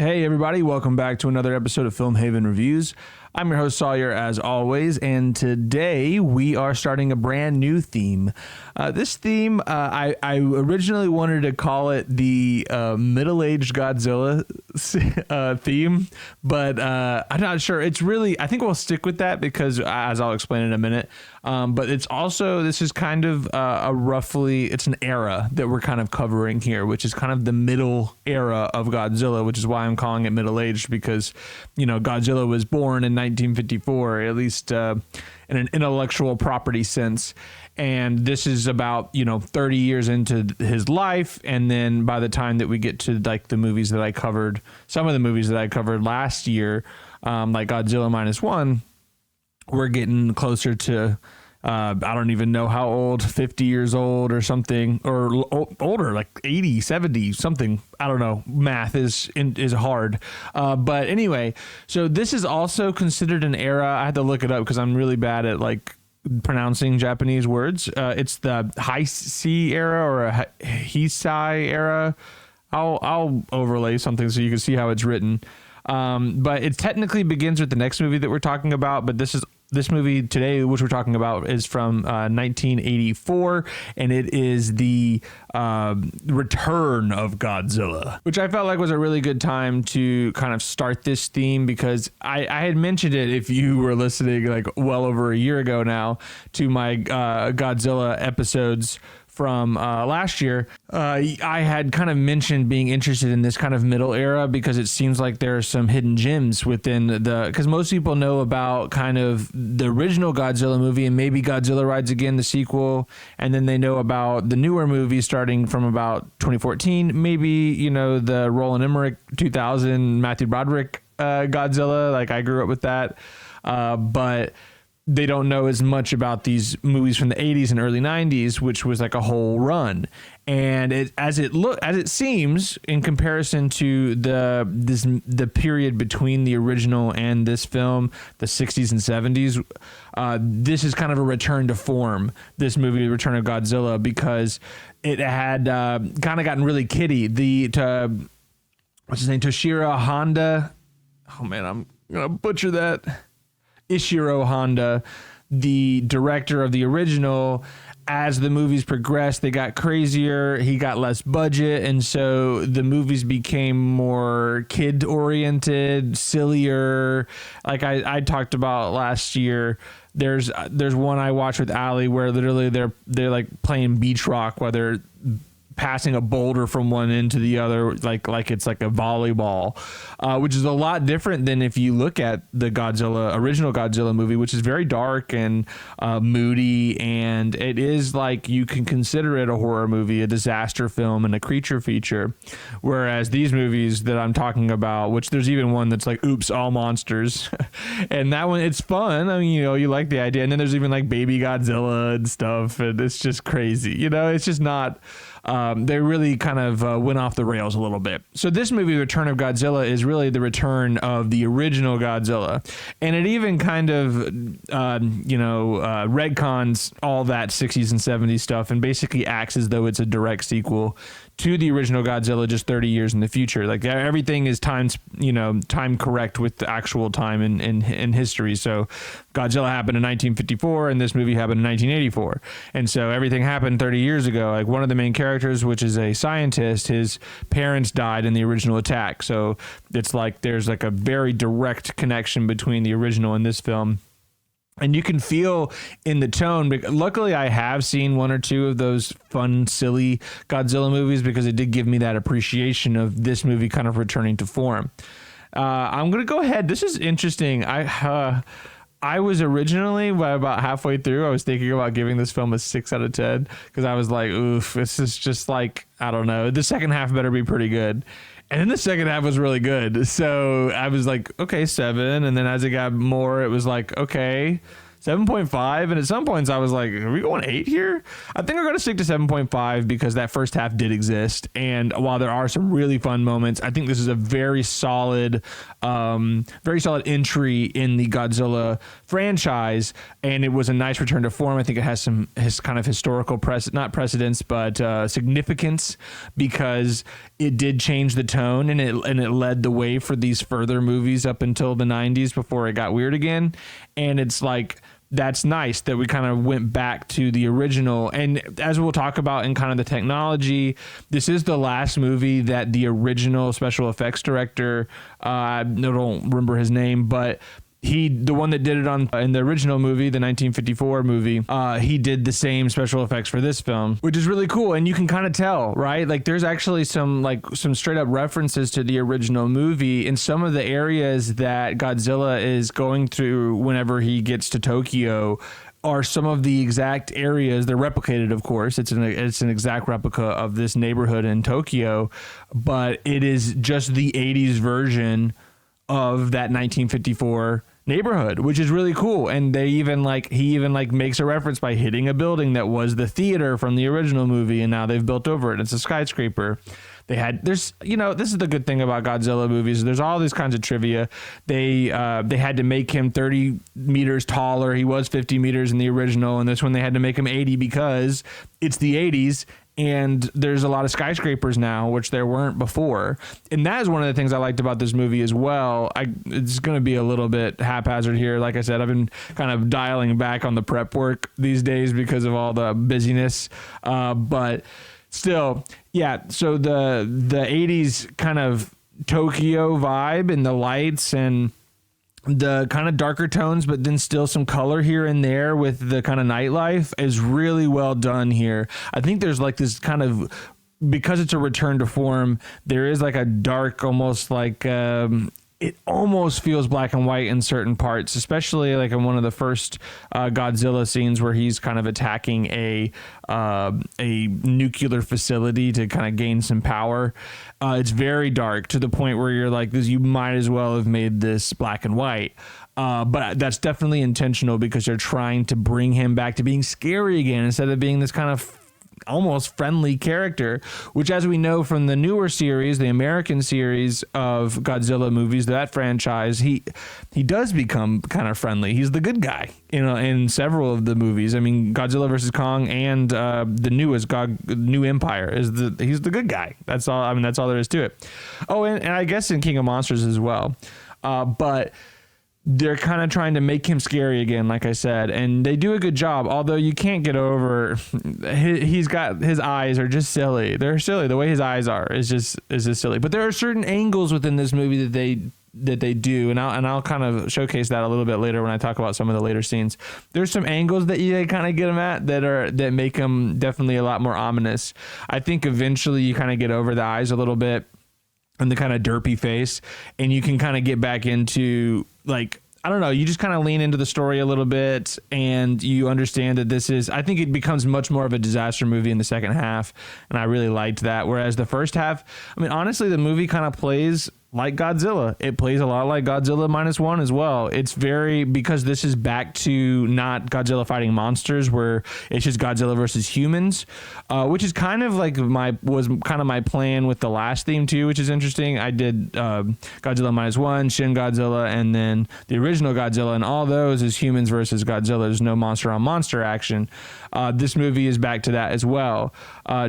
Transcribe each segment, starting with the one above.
Hey everybody, welcome back to another episode of Film Haven Reviews. I'm your host Sawyer as always, and today we are starting a brand new theme. This theme, I originally wanted to call it the middle-aged Godzilla theme, but I'm not sure. I think we'll stick with that because, as I'll explain in a minute, but it's also, this is kind of it's an era that we're kind of covering here, which is kind of the middle era of Godzilla, which is why I'm calling it middle-aged, because, you know, Godzilla was born in 1954, at least in an intellectual property sense. And this is about, 30 years into his life. And then by the time that we get to like the movies that I covered, some of the movies that I covered last year, like Godzilla -1, we're getting closer to, I don't even know how old, 50 years old or something, or older, like 80, 70, something. I don't know. Math is hard. But anyway, so this is also considered an era. I had to look it up because I'm really bad at like pronouncing Japanese words. It's the Heisei era or a Heisei era. I'll overlay something so you can see how it's written. But it technically begins with the next movie that we're talking about, but this movie today, which we're talking about, is from 1984, and it is the Return of Godzilla, which I felt like was a really good time to kind of start this theme, because I had mentioned it, if you were listening like well over a year ago now, to my Godzilla episodes from last year. I had kind of mentioned being interested in this kind of middle era because it seems like there are some hidden gems within because most people know about kind of the original Godzilla movie and maybe Godzilla Rides Again, the sequel, and then they know about the newer movies starting from about 2014, maybe, the Roland Emmerich 2000 Matthew Broderick Godzilla, like I grew up with that, but they don't know as much about these movies from the 80s and early 90s, which was like a whole run. And as it seems, in comparison to the period between the original and this film, the 60s and 70s, this is kind of a return to form, this movie, Return of Godzilla, because it had kind of gotten really kiddie. What's his name? Toshiro Honda. Oh man, I'm going to butcher that. Ishiro Honda, the director of the original, as the movies progressed, they got crazier, he got less budget, and so the movies became more kid-oriented, sillier. Like I talked about last year, there's one I watched with Allie where literally they're like playing beach rock while they're passing a boulder from one end to the other, like it's like a volleyball, which is a lot different than if you look at the original Godzilla movie, which is very dark and moody, and it is like you can consider it a horror movie, a disaster film, and a creature feature. Whereas these movies that I'm talking about, which there's even one that's like, oops, all monsters, and that one, it's fun. I mean, you like the idea, and then there's even like baby Godzilla and stuff, and it's just crazy. It's just not. They really kind of went off the rails a little bit. So this movie, Return of Godzilla, is really the return of the original Godzilla. And it even kind of, retcons all that 60s and 70s stuff and basically acts as though it's a direct sequel to the original Godzilla just 30 years in the future. Like everything is time correct with the actual time in history. So Godzilla happened in 1954 and this movie happened in 1984. And so everything happened 30 years ago. Like one of the main characters, which is a scientist, his parents died in the original attack. So it's like there's like a very direct connection between the original and this film. And you can feel in the tone, luckily I have seen one or two of those fun, silly Godzilla movies because it did give me that appreciation of this movie kind of returning to form. I'm going to go ahead. This is interesting. I was originally, about halfway through, I was thinking about giving this film a 6 out of 10 because I was like, oof, this is just like, I don't know. The second half better be pretty good. And then the second half was really good. So I was like, okay, 7. And then as it got more, it was like, okay, 7.5, and at some points I was like, are we going 8 here? I think I'm going to stick to 7.5 because that first half did exist, and while there are some really fun moments, I think this is a very solid entry in the Godzilla franchise, and it was a nice return to form. I think it has some kind of historical not precedence, but significance, because it did change the tone, and it led the way for these further movies up until the 90s before it got weird again. And it's like, that's nice that we kind of went back to the original. And as we'll talk about in kind of the technology, this is the last movie that the original special effects director, I don't remember his name, but the one that did it in the original movie, the 1954 movie, he did the same special effects for this film, which is really cool. And you can kind of tell, right? Like, there's actually some straight up references to the original movie in some of the areas that Godzilla is going through whenever he gets to Tokyo. Are some of the exact areas. They're replicated, of course. It's an exact replica of this neighborhood in Tokyo, but it is just the 80s version of that 1954 neighborhood, which is really cool. And he even makes a reference by hitting a building that was the theater from the original movie, and now they've built over it. It's a skyscraper. This is the good thing about Godzilla movies. There's all these kinds of trivia. They had to make him 30 meters taller. He was 50 meters in the original, and this one they had to make him 80 because it's the 80s. And there's a lot of skyscrapers now, which there weren't before. And that is one of the things I liked about this movie as well. It's going to be a little bit haphazard here. Like I said, I've been kind of dialing back on the prep work these days because of all the busyness. But still, yeah. So the 80s kind of Tokyo vibe and the lights and the kind of darker tones, but then still some color here and there with the kind of nightlife is really well done here. I think there's like this kind of, because it's a return to form, there is like a dark, almost like it almost feels black and white in certain parts, especially like in one of the first Godzilla scenes where he's kind of attacking a nuclear facility to kind of gain some power. It's very dark to the point where you're like, you might as well have made this black and white. But that's definitely intentional because they're trying to bring him back to being scary again instead of being this kind of almost friendly character, which, as we know from the newer series, the American series of Godzilla movies, that franchise, he does become kind of friendly. He's the good guy, in several of the movies. I mean, Godzilla versus Kong and the newest New Empire he's the good guy. That's all. I mean, that's all there is to it. Oh, and I guess in King of Monsters as well. But they're kind of trying to make him scary again, like I said, and they do a good job. Although you can't get over, his eyes are just silly. They're silly. The way his eyes are is just silly. But there are certain angles within this movie that they do, and I'll kind of showcase that a little bit later when I talk about some of the later scenes. There's some angles that you kind of get them at that make them definitely a lot more ominous. I think eventually you kind of get over the eyes a little bit and the kind of derpy face, and you can kind of get back into, like, I don't know, you just kind of lean into the story a little bit and you understand that I think it becomes much more of a disaster movie in the second half. And I really liked that. Whereas the first half, I mean, honestly, the movie kind of plays like Godzilla. It plays a lot like Godzilla -1 as well. It's because this is back to not Godzilla fighting monsters, where it's just Godzilla versus humans, which is kind of like my plan with the last theme too, which is interesting. I did Godzilla -1, Shin Godzilla, and then the original Godzilla, and all those is humans versus Godzilla. There's no monster on monster action. This movie is back to that as well.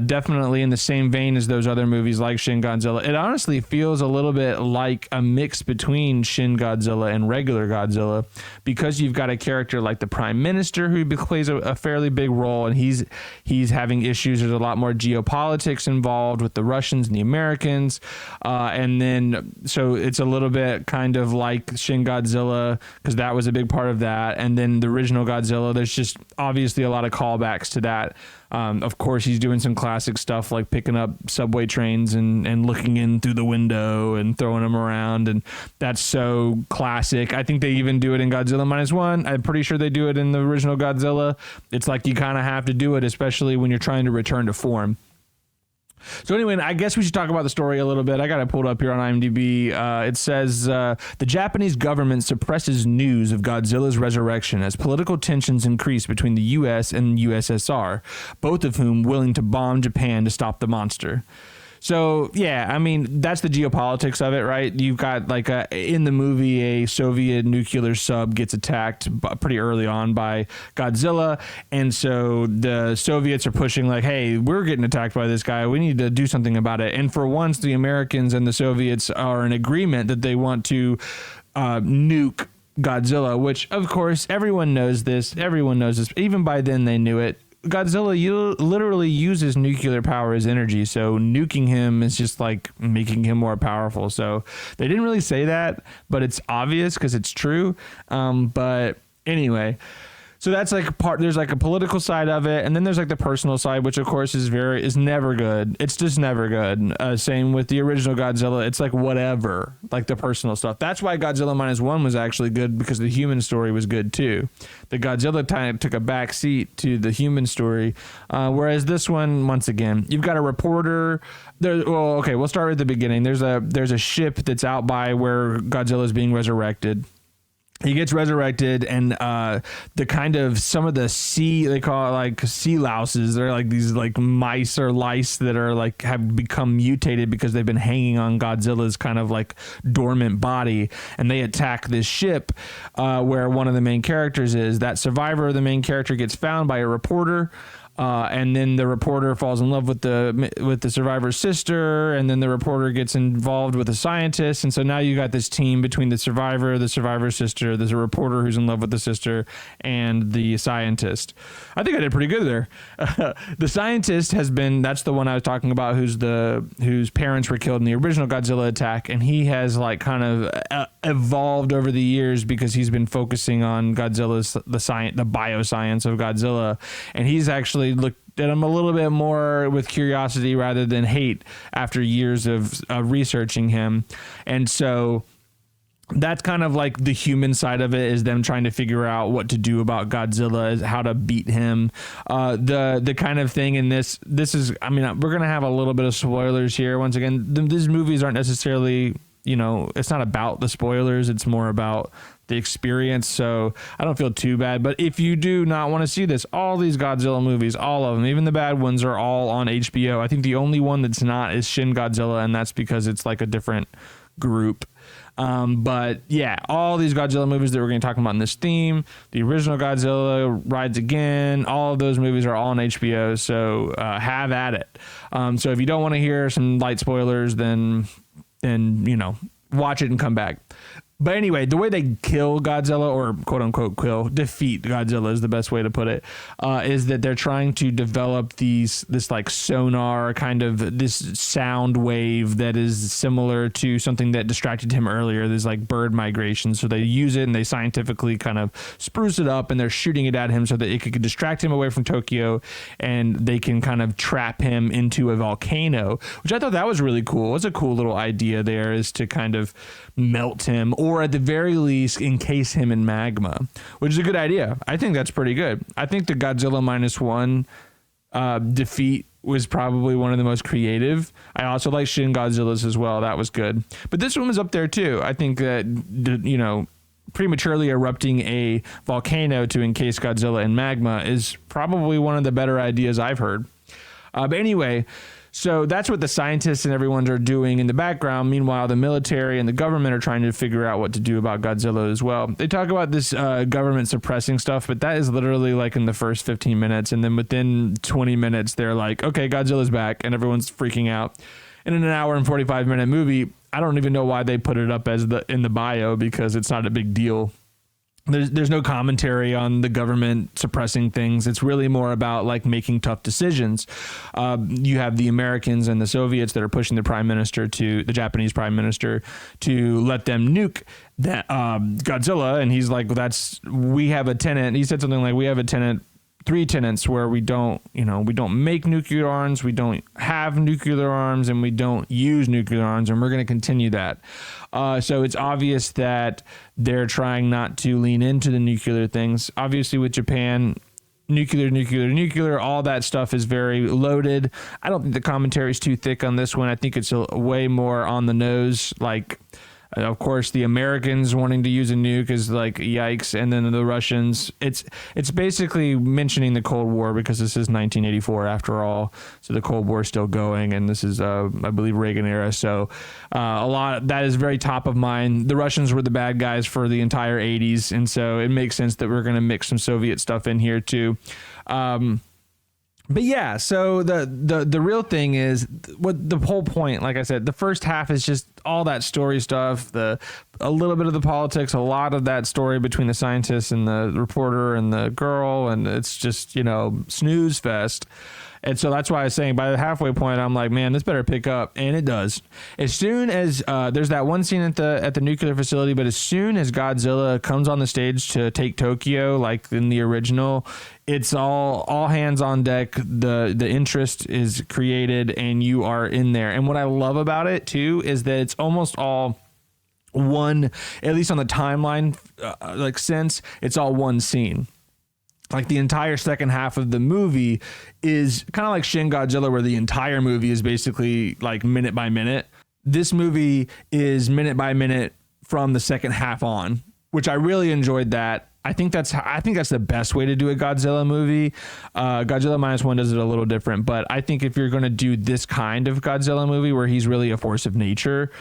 Definitely in the same vein as those other movies like Shin Godzilla. It honestly feels a little bit like a mix between Shin Godzilla and regular Godzilla, because you've got a character like the Prime Minister who plays a fairly big role, and he's having issues. There's a lot more geopolitics involved with the Russians and the Americans, and then so it's a little bit kind of like Shin Godzilla because that was a big part of that, and then the original Godzilla. There's just obviously a lot of callbacks to that. Of course, he's doing some classic stuff like picking up subway trains and looking in through the window and throwing them around. And that's so classic. I think they even do it in Godzilla -1. I'm pretty sure they do it in the original Godzilla. It's like you kind of have to do it, especially when you're trying to return to form. So anyway, I guess we should talk about the story a little bit. I got it pulled up here on IMDb. It says the Japanese government suppresses news of Godzilla's resurrection as political tensions increase between the U.S. and USSR, both of whom willing to bomb Japan to stop the monster. So, yeah, I mean, that's the geopolitics of it, right? You've got, like, in the movie, a Soviet nuclear sub gets attacked pretty early on by Godzilla. And so the Soviets are pushing, like, hey, we're getting attacked by this guy. We need to do something about it. And for once, the Americans and the Soviets are in agreement that they want to nuke Godzilla, which, of course, everyone knows this. Everyone knows this. Even by then, they knew it. Godzilla literally uses nuclear power as energy, so nuking him is just like making him more powerful. So they didn't really say that, but it's obvious because it's true. But anyway, so that's like there's like a political side of it, and then there's like the personal side, which of course is never good. It's just never good. Same with the original Godzilla. It's like whatever, like the personal stuff. That's why Godzilla -1 was actually good, because the human story was good too. The Godzilla time took a back seat to the human story, whereas this one, once again, you've got a reporter. Well, okay, we'll start at the beginning. There's a ship that's out by where Godzilla is being resurrected. He gets resurrected, and the kind of some of the they call it like sea louses. They're like these like mice or lice that are like have become mutated because they've been hanging on Godzilla's kind of like dormant body, and they attack this ship where one of the main characters is. That survivor of the main character gets found by a reporter. And then the reporter falls in love with the survivor's sister, and then the reporter gets involved with the scientist, and so now you got this team between the survivor's sister, there's a reporter who's in love with the sister, and the scientist. I think I did pretty good there. The scientist that's the one I was talking about, whose parents were killed in the original Godzilla attack, and he has like kind of evolved over the years because he's been focusing on Godzilla's the bioscience of Godzilla, and he's actually looked at him a little bit more with curiosity rather than hate after years of researching him. And so that's kind of like the human side of it, is them trying to figure out what to do about Godzilla, is how to beat him. The kind of thing in this is, I mean, we're going to have a little bit of spoilers here. Once again, these movies aren't necessarily, it's not about the spoilers. It's more about the experience, so I don't feel too bad. But if you do not want to see this, all these Godzilla movies, all of them, even the bad ones, are all on HBO. I think the only one that's not is Shin Godzilla, and that's because it's like a different group. But yeah, all these Godzilla movies that we're going to talk about in this theme, the original Godzilla, Rides Again, all of those movies are all on HBO, so have at it. So if you don't want to hear some light spoilers, then watch it and come back. But anyway, the way they kill Godzilla, or quote unquote defeat Godzilla is the best way to put it, is that they're trying to develop this like sonar, kind of this sound wave that is similar to something that distracted him earlier. There's like bird migration. So they use it and they scientifically kind of spruce it up, and they're shooting it at him so that it could distract him away from Tokyo, and they can kind of trap him into a volcano, which I thought that was really cool. It was a cool little idea there, is to kind of melt him, or at the very least encase him in magma, which is a good idea. I think that's pretty good. I think the Godzilla -1 defeat was probably one of the most creative. I also like Shin Godzilla's as well. That was good. But this one was up there too. I think that, prematurely erupting a volcano to encase Godzilla in magma is probably one of the better ideas I've heard. But anyway, so that's what the scientists and everyone are doing in the background. Meanwhile, the military and the government are trying to figure out what to do about Godzilla as well. They talk about this government suppressing stuff, but that is literally like in the first 15 minutes. And then within 20 minutes, they're like, okay, Godzilla's back, and everyone's freaking out. And in an hour and 45-minute movie, I don't even know why they put it up as in the bio, because it's not a big deal. There's no commentary on the government suppressing things. It's really more about like making tough decisions. You have the Americans and the Soviets that are pushing the Japanese prime minister to let them nuke that Godzilla, and he's like, we have a tenant. He said something like, we have a tenant. 3 tenets where we don't make nuclear arms, we don't have nuclear arms, and we don't use nuclear arms, and we're going to continue that. So it's obvious that they're trying not to lean into the nuclear things. Obviously, with Japan, nuclear. All that stuff is very loaded. I don't think the commentary is too thick on this one. I think it's way more on the nose. Like, of course, the Americans wanting to use a nuke is like, yikes. And then the Russians, it's basically mentioning the Cold War, because this is 1984 after all. So the Cold War is still going. And this is, I believe, Reagan era. So a lot that is very top of mind. The Russians were the bad guys for the entire 80s. And so it makes sense that we're going to mix some Soviet stuff in here too. But yeah, so the real thing is, what the whole point, like I said, the first half is just all that story stuff, a little bit of the politics, a lot of that story between the scientist and the reporter and the girl, and it's just, snooze fest. And so that's why I was saying by the halfway point, I'm like, man, this better pick up. And it does. As soon as there's that one scene at the nuclear facility, but as soon as Godzilla comes on the stage to take Tokyo, like in the original, it's all hands on deck. The interest is created and you are in there. And what I love about it too is that it's almost all one, at least on the timeline, sense, it's all one scene. Like the entire second half of the movie is kind of like Shin Godzilla, where the entire movie is basically like minute by minute. This movie is minute by minute from the second half on, which I really enjoyed that. I think that's the best way to do a Godzilla movie. Godzilla -1 does it a little different, but I think if you're going to do this kind of Godzilla movie where he's really a force of nature,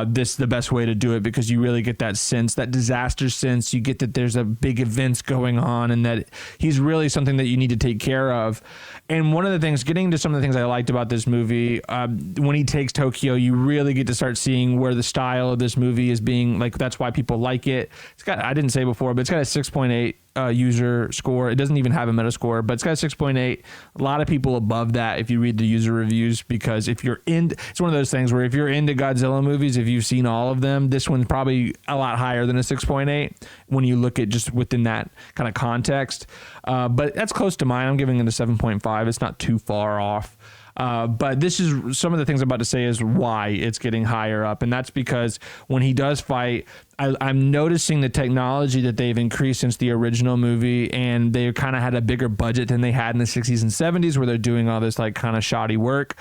this is the best way to do it, because you really get that sense, that disaster sense. You get that there's a big events going on and that he's really something that you need to take care of. And one of the things, getting to some of the things I liked about this movie, when he takes Tokyo, you really get to start seeing where the style of this movie is being, like, that's why people like it. It's got, I didn't say before, but it's got a 6.8 user score. It doesn't even have a Metascore, but it's got a 6.8. A lot of people above that if you read the user reviews, because if you're in, it's one of those things where if you're into Godzilla movies, if you've seen all of them, this one's probably a lot higher than a 6.8 when you look at just within that kind of context. But that's close to mine. I'm giving it a 7.5. It's not too far off. But this is some of the things I'm about to say is why it's getting higher up. And that's because when he does fight, I'm noticing the technology that they've increased since the original movie, and they kind of had a bigger budget than they had in the 60s and 70s, where they're doing all this like kind of shoddy work.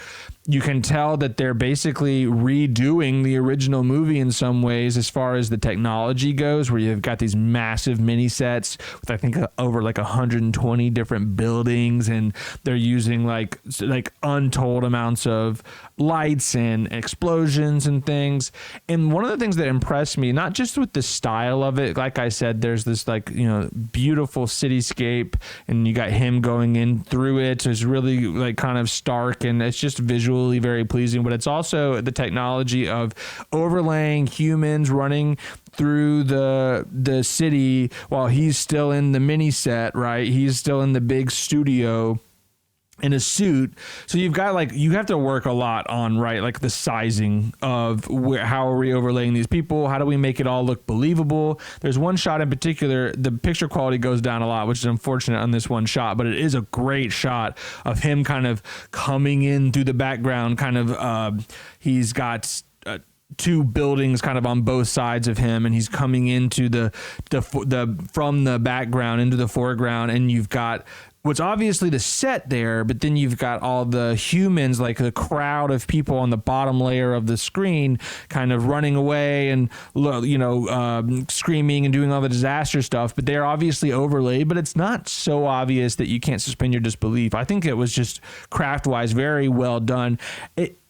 You can tell that they're basically redoing the original movie in some ways as far as the technology goes, where you've got these massive mini sets with, I think, over like 120 different buildings, and they're using like untold amounts of lights and explosions and things. And one of the things that impressed me, not just with the style of it, like I said, there's this like, beautiful cityscape, and you got him going in through it. So it's really like kind of stark, and it's just visually very pleasing, but it's also the technology of overlaying humans running through the city while he's still in the mini set, right? He's still in the big studio in a suit. So you've got you have to work a lot on, right, like the sizing of how are we overlaying these people? How do we make it all look believable? There's one shot in particular, the picture quality goes down a lot, which is unfortunate on this one shot, but it is a great shot of him kind of coming in through the background, kind of, he's got two buildings kind of on both sides of him, and he's coming into the from the background into the foreground, and you've got what's obviously the set there, but then you've got all the humans, like the crowd of people on the bottom layer of the screen kind of running away and, screaming and doing all the disaster stuff, but they're obviously overlaid, but it's not so obvious that you can't suspend your disbelief. I think it was just craft-wise very well done.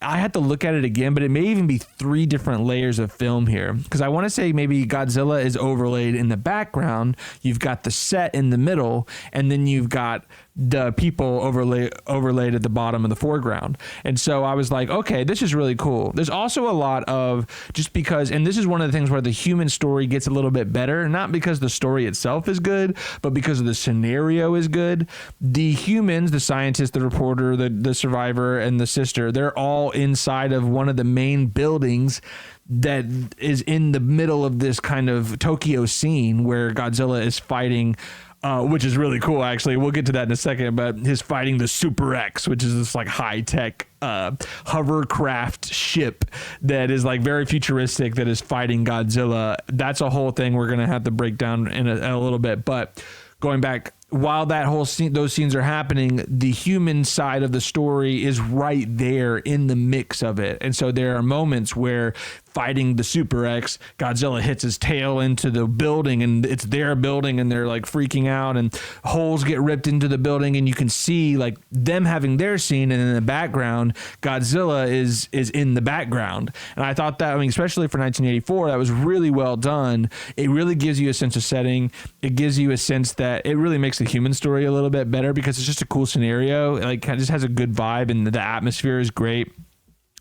I had to look at it again, but it may even be 3 different layers of film here, because I want to say maybe Godzilla is overlaid in the background, you've got the set in the middle, and then you've got the people overlaid at the bottom of the foreground. And so I was like, okay, this is really cool. There's also a lot of, just because, and this is one of the things where the human story gets a little bit better, not because the story itself is good, but because the scenario is good. The humans, the scientist, the reporter, the survivor, and the sister, they're all inside of one of the main buildings that is in the middle of this kind of Tokyo scene where Godzilla is fighting, which is really cool, actually. We'll get to that in a second, but he's fighting the Super X, which is this like high-tech hovercraft ship that is like very futuristic, that is fighting Godzilla. That's a whole thing we're going to have to break down in a little bit, but going back, while that whole scene, those scenes are happening, the human side of the story is right there in the mix of it. And so there are moments where fighting the Super X, Godzilla hits his tail into the building, and it's their building, and they're like freaking out, and holes get ripped into the building, and you can see like them having their scene, and in the background, Godzilla is in the background. And I thought that, I mean, especially for 1984, that was really well done. It really gives you a sense of setting. It gives you a sense that it really makes the human story a little bit better because it's just a cool scenario. Like, it just has a good vibe, and the atmosphere is great.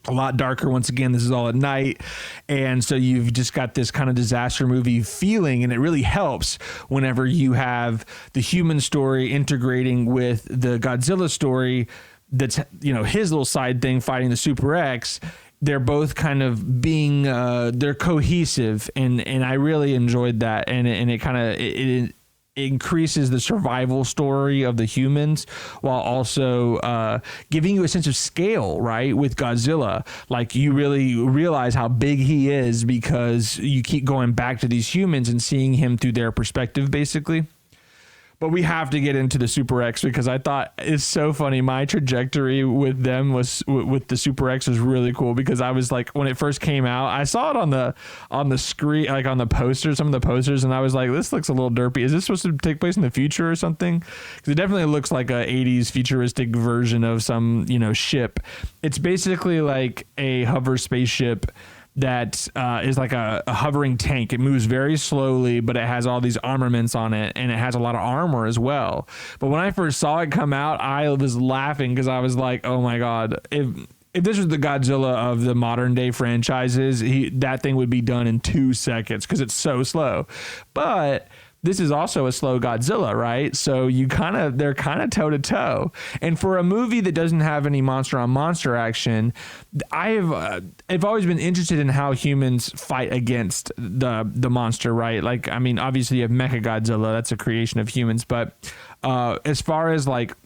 A lot darker. Once again, this is all at night. And so you've just got this kind of disaster movie feeling, and it really helps whenever you have the human story integrating with the Godzilla story. That's, you know, his little side thing fighting the Super X. They're both kind of being, they're cohesive, and I really enjoyed that. And it kind of, it increases the survival story of the humans while also giving you a sense of scale, right? With Godzilla, like, you really realize how big he is because you keep going back to these humans and seeing him through their perspective, basically. But we have to get into the Super X because I thought it's so funny. My trajectory with them was with the Super X was really cool because I was like, when it first came out, I saw it on the screen, like on the posters, some of the posters, and I was like, this looks a little derpy. Is this supposed to take place in the future or something? Because it definitely looks like a 80s futuristic version of some, you know, ship. It's basically like a hover spaceship that is like a hovering tank. It moves very slowly, but it has all these armaments on it, and it has a lot of armor as well. But when I first saw it come out, I was laughing because I was like, oh my God, if this was the Godzilla of the modern day franchises, that thing would be done in 2 seconds because it's so slow. But this is also a slow Godzilla, right? So they're kind of toe to toe. And for a movie that doesn't have any monster on monster action, I've always been interested in how humans fight against the monster, right? Like, I mean, obviously you have Mechagodzilla, that's a creation of humans, but as far as like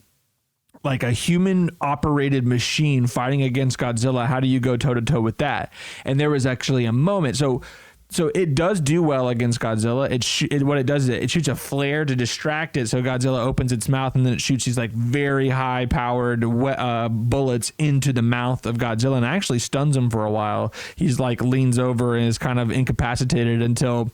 a human operated machine fighting against Godzilla, how do you go toe to toe with that? And there was actually a moment. So it does do well against Godzilla. What it does is it shoots a flare to distract it. So Godzilla opens its mouth, and then it shoots these like very high powered bullets into the mouth of Godzilla, and actually stuns him for a while. He's like leans over and is kind of incapacitated until,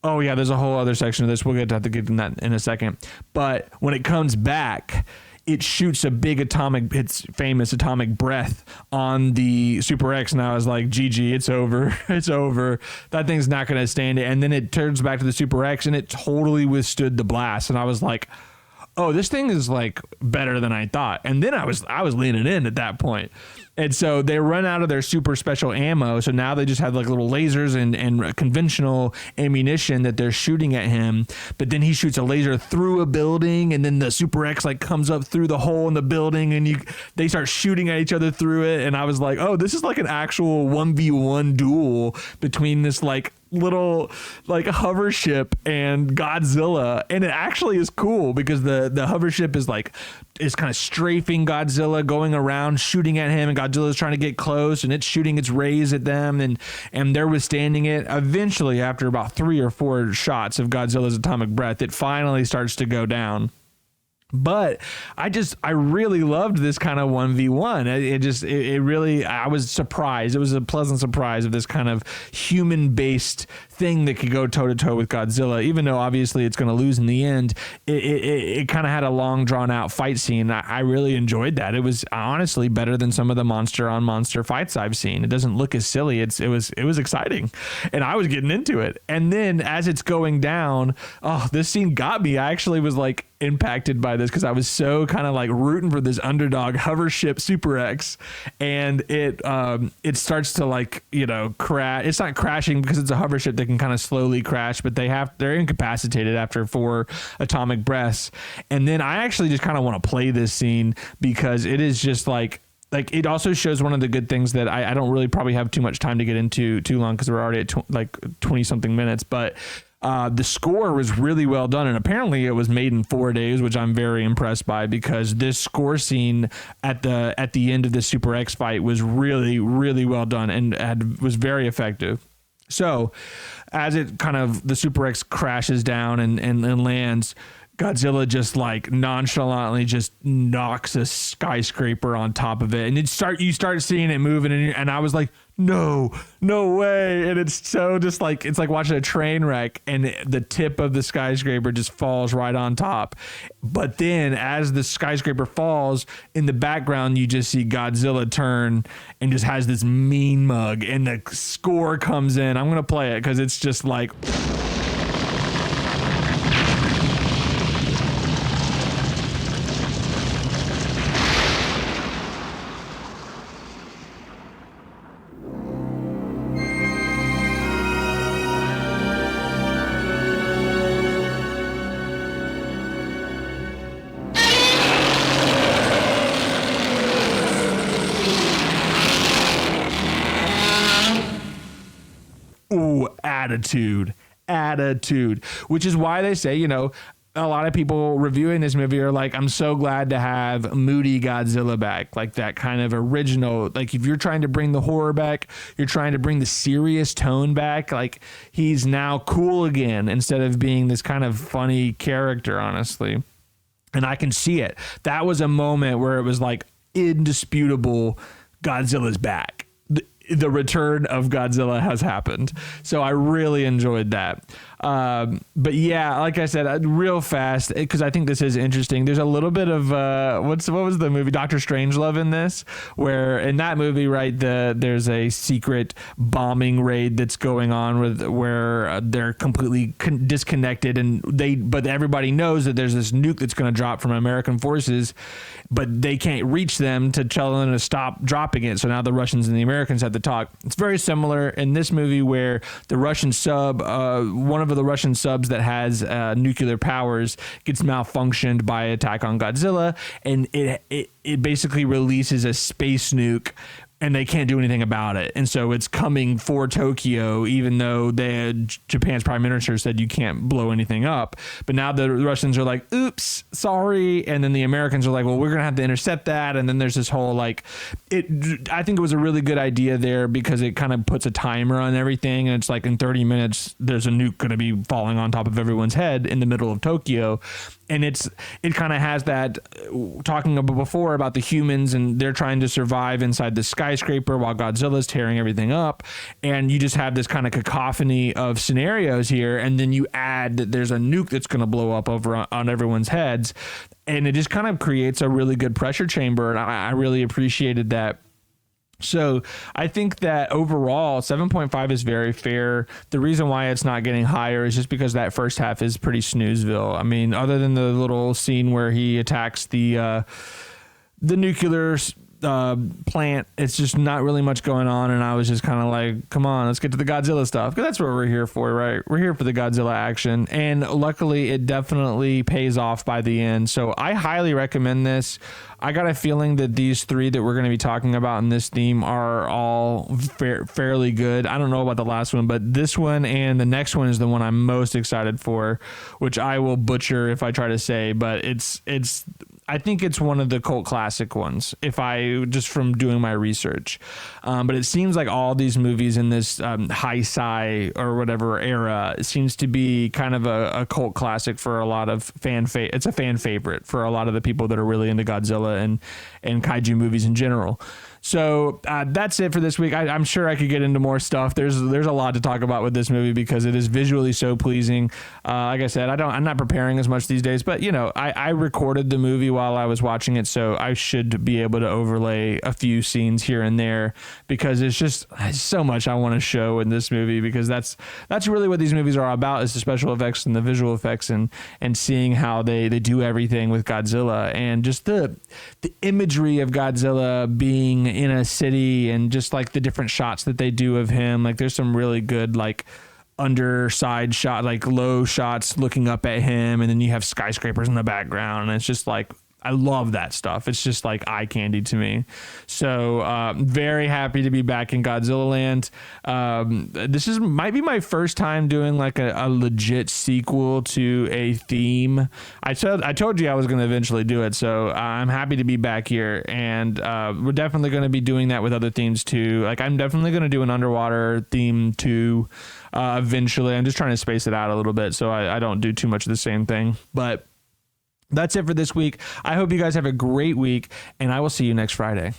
oh yeah, there's a whole other section of this. We'll have to get to that in a second. But when it comes back, it shoots a big its famous atomic breath on the Super X, and I was like, GG, it's over. It's over. That thing's not going to stand it. And then it turns back to the Super X, and it totally withstood the blast. And I was like, oh, this thing is like better than I thought. And then I was leaning in at that point. And so they run out of their super special ammo. So now they just have like little lasers and conventional ammunition that they're shooting at him. But then he shoots a laser through a building, and then the Super X like comes up through the hole in the building, and they start shooting at each other through it. And I was like, oh, this is like an actual 1v1 duel between this like little like hover ship and Godzilla. And it actually is cool because the hover ship is kind of strafing Godzilla, going around shooting at him, and Godzilla's trying to get close, and it's shooting its rays at them, and they're withstanding it. Eventually, after about 3 or 4 shots of Godzilla's atomic breath, it finally starts to go down. But I really loved this kind of 1v1. It really, I was surprised. It was a pleasant surprise of this kind of human-based thing that could go toe-to-toe with Godzilla. Even though obviously it's going to lose in the end, it kind of had a long, drawn-out fight scene. I really enjoyed that. It was honestly better than some of the monster-on-monster fights I've seen. It doesn't look as silly. It was exciting, and I was getting into it. And then as it's going down, oh, this scene got me. I actually was like impacted by this because I was so kind of like rooting for this underdog hover ship Super X, and it starts to like, you know, crash. It's not crashing because it's a hover ship that can kind of slowly crash, but they're incapacitated after 4 atomic breaths. And then I actually just kind of want to play this scene because it is just like it also shows one of the good things that I don't really probably have too much time to get into too long because we're already at 20 something minutes, but the score was really well done, and apparently it was made in 4 days, which I'm very impressed by, because this score scene at the end of the Super X fight was really, really well done and was very effective. So as it kind of the Super X crashes down and lands, Godzilla just like nonchalantly just knocks a skyscraper on top of it, and you start seeing it moving, and I was like, no way. And it's so just like, it's like watching a train wreck, and the tip of the skyscraper just falls right on top. But then as the skyscraper falls, in the background you just see Godzilla turn and just has this mean mug, and the score comes in. I'm gonna play it because it's just like, ooh, attitude, which is why they say, a lot of people reviewing this movie are like, I'm so glad to have moody Godzilla back, like that kind of original, like if you're trying to bring the horror back, you're trying to bring the serious tone back, like he's now cool again instead of being this kind of funny character, honestly. And I can see it. That was a moment where it was like indisputable, Godzilla's back. The return of Godzilla has happened. So I really enjoyed that. But yeah, like I said, real fast, because I think this is interesting. There's a little bit of what was the movie Doctor Strangelove in this, where in that movie, right, there's a secret bombing raid that's going on where they're completely disconnected, but everybody knows that there's this nuke that's going to drop from American forces, but they can't reach them to tell them to stop dropping it. So now the Russians and the Americans have to talk. It's very similar in this movie where the Russian sub, one of the Russian subs that has nuclear powers, gets malfunctioned by attack on Godzilla, and it basically releases a space nuke, and they can't do anything about it. And so it's coming for Tokyo, even though Japan's prime minister said you can't blow anything up. But now the Russians are like, oops, sorry. And then the Americans are like, well, we're going to have to intercept that. And then there's this whole I think it was a really good idea there because it kind of puts a timer on everything. And it's like in 30 minutes, there's a nuke going to be falling on top of everyone's head in the middle of Tokyo. And it kind of has that, talking about before about the humans, and they're trying to survive inside the skyscraper while Godzilla's tearing everything up. And you just have this kind of cacophony of scenarios here. And then you add that there's a nuke that's going to blow up over on everyone's heads. And it just kind of creates a really good pressure chamber. And I really appreciated that. So I think that overall 7.5 is very fair. The reason why it's not getting higher is just because that first half is pretty snoozeville. I mean, other than the little scene where he attacks the nuclear plant, it's just not really much going on. And I was just kind of like, come on, let's get to the Godzilla stuff, because that's what we're here for, right? We're here for the Godzilla action. And luckily it definitely pays off by the end. So I highly recommend this. I got a feeling that these three that we're going to be talking about in this theme are all fairly good. I don't know about the last one, but this one and the next one is the one I'm most excited for, which I will butcher if I try to say, but I think it's one of the cult classic ones, if I just from doing my research. But it seems like all these movies in this high sci or whatever era, it seems to be kind of a cult classic for a lot of it's a fan favorite for a lot of the people that are really into Godzilla and kaiju movies in general. So that's it for this week. I'm sure I could get into more stuff. There's a lot to talk about with this movie because it is visually so pleasing. Like I said, I'm not preparing as much these days, but I recorded the movie while I was watching it, so I should be able to overlay a few scenes here and there because it's so much I want to show in this movie, because that's really what these movies are about, is the special effects and the visual effects and seeing how they do everything with Godzilla, and just the imagery of Godzilla being in a city, and just like the different shots that they do of him. Like there's some really good like underside shot, like low shots looking up at him, and then you have skyscrapers in the background, and it's just like, I love that stuff. It's just like eye candy to me. So very happy to be back in Godzilla land. This might be my first time doing like a legit sequel to a theme. I told you I was going to eventually do it. So I'm happy to be back here. And we're definitely going to be doing that with other themes too. Like I'm definitely going to do an underwater theme too eventually. I'm just trying to space it out a little bit so I don't do too much of the same thing. But That's it for this week. I hope you guys have a great week, and I will see you next Friday.